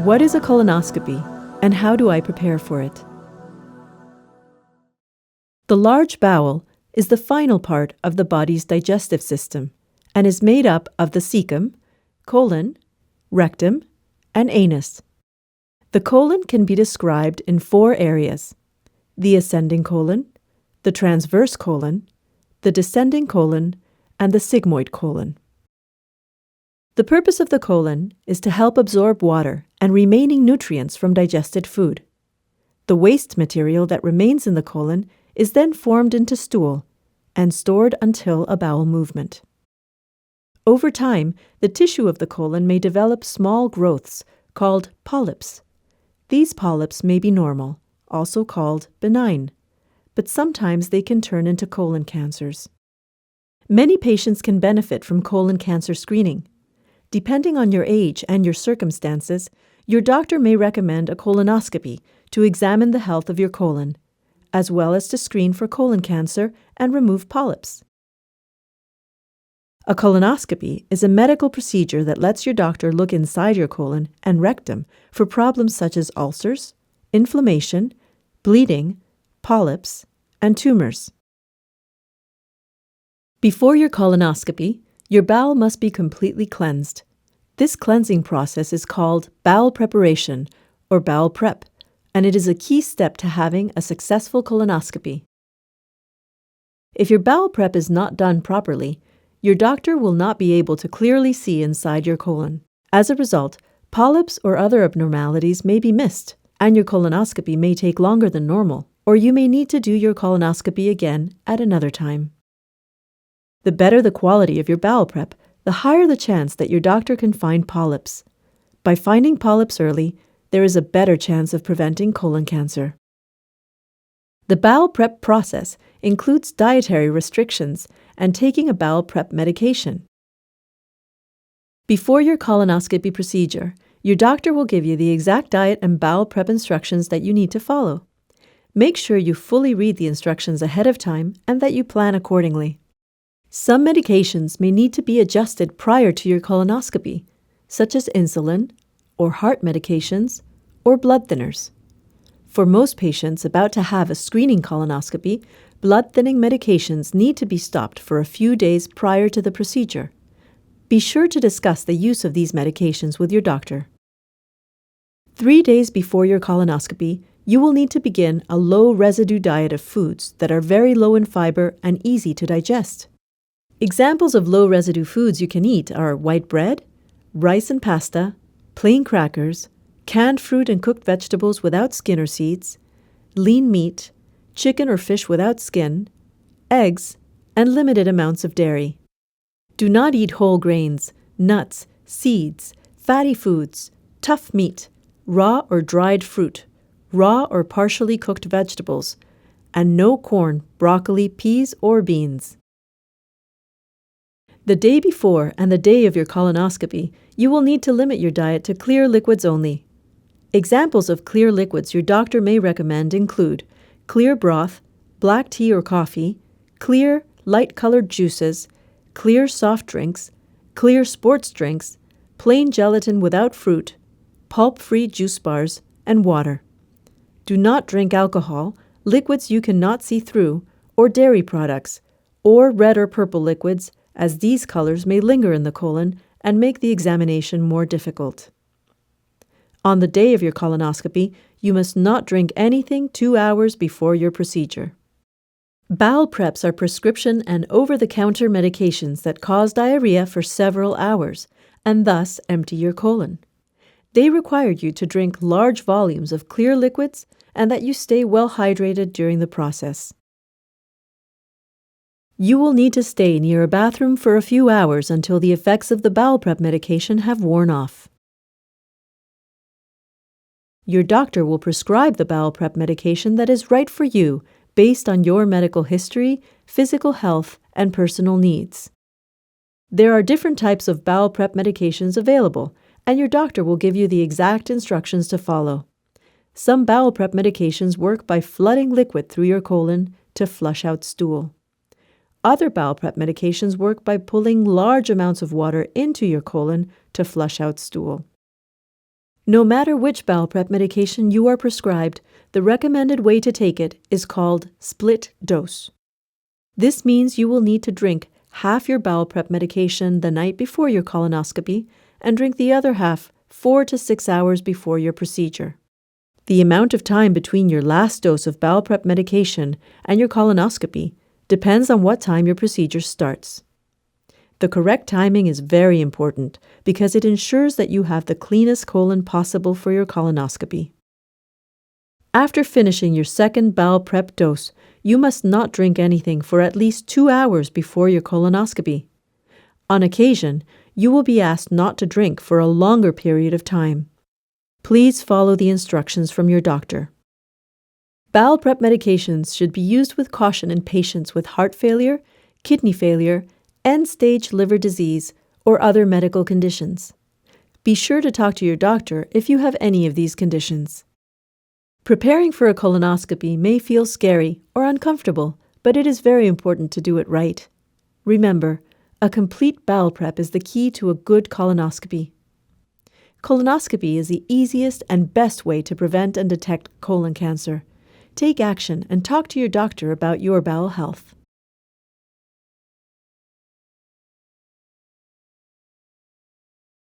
What is a colonoscopy, and how do I prepare for it? The large bowel is the final part of the body's digestive system and is made up of the cecum, colon, rectum, and anus. The colon can be described in 4 areas: the ascending colon, the transverse colon, the descending colon, and the sigmoid colon. The purpose of the colon is to help absorb water and remaining nutrients from digested food. The waste material that remains in the colon is then formed into stool and stored until a bowel movement. Over time, the tissue of the colon may develop small growths called polyps. These polyps may be normal, also called benign, but sometimes they can turn into colon cancers. Many patients can benefit from colon cancer screening. Depending on your age and your circumstances, your doctor may recommend a colonoscopy to examine the health of your colon, as well as to screen for colon cancer and remove polyps. A colonoscopy is a medical procedure that lets your doctor look inside your colon and rectum for problems such as ulcers, inflammation, bleeding, polyps, and tumors. Before your colonoscopy, your bowel must be completely cleansed. This cleansing process is called bowel preparation or bowel prep, and it is a key step to having a successful colonoscopy. If your bowel prep is not done properly, your doctor will not be able to clearly see inside your colon. As a result, polyps or other abnormalities may be missed, and your colonoscopy may take longer than normal, or you may need to do your colonoscopy again at another time. The better the quality of your bowel prep, the higher the chance that your doctor can find polyps. By finding polyps early, there is a better chance of preventing colon cancer. The bowel prep process includes dietary restrictions and taking a bowel prep medication. Before your colonoscopy procedure, your doctor will give you the exact diet and bowel prep instructions that you need to follow. Make sure you fully read the instructions ahead of time and that you plan accordingly. Some medications may need to be adjusted prior to your colonoscopy, such as insulin, or heart medications, or blood thinners. For most patients about to have a screening colonoscopy, blood-thinning medications need to be stopped for a few days prior to the procedure. Be sure to discuss the use of these medications with your doctor. 3 days before your colonoscopy, you will need to begin a low-residue diet of foods that are very low in fiber and easy to digest. Examples of low-residue foods you can eat are white bread, rice and pasta, plain crackers, canned fruit and cooked vegetables without skin or seeds, lean meat, chicken or fish without skin, eggs, and limited amounts of dairy. Do not eat whole grains, nuts, seeds, fatty foods, tough meat, raw or dried fruit, raw or partially cooked vegetables, and no corn, broccoli, peas, or beans. The day before and the day of your colonoscopy, you will need to limit your diet to clear liquids only. Examples of clear liquids your doctor may recommend include clear broth, black tea or coffee, clear, light-colored juices, clear soft drinks, clear sports drinks, plain gelatin without fruit, pulp-free juice bars, and water. Do not drink alcohol, liquids you cannot see through, or dairy products, or red or purple liquids, as these colors may linger in the colon and make the examination more difficult. On the day of your colonoscopy, you must not drink anything 2 hours before your procedure. Bowel preps are prescription and over-the-counter medications that cause diarrhea for several hours and thus empty your colon. They require you to drink large volumes of clear liquids and that you stay well hydrated during the process. You will need to stay near a bathroom for a few hours until the effects of the bowel prep medication have worn off. Your doctor will prescribe the bowel prep medication that is right for you based on your medical history, physical health, and personal needs. There are different types of bowel prep medications available, and your doctor will give you the exact instructions to follow. Some bowel prep medications work by flooding liquid through your colon to flush out stool. Other bowel prep medications work by pulling large amounts of water into your colon to flush out stool. No matter which bowel prep medication you are prescribed, the recommended way to take it is called split dose. This means you will need to drink half your bowel prep medication the night before your colonoscopy and drink the other half 4 to 6 hours before your procedure. The amount of time between your last dose of bowel prep medication and your colonoscopy depends on what time your procedure starts. The correct timing is very important because it ensures that you have the cleanest colon possible for your colonoscopy. After finishing your second bowel prep dose, you must not drink anything for at least 2 hours before your colonoscopy. On occasion, you will be asked not to drink for a longer period of time. Please follow the instructions from your doctor. Bowel prep medications should be used with caution in patients with heart failure, kidney failure, end-stage liver disease, or other medical conditions. Be sure to talk to your doctor if you have any of these conditions. Preparing for a colonoscopy may feel scary or uncomfortable, but it is very important to do it right. Remember, a complete bowel prep is the key to a good colonoscopy. Colonoscopy is the easiest and best way to prevent and detect colon cancer. Take action and talk to your doctor about your bowel health.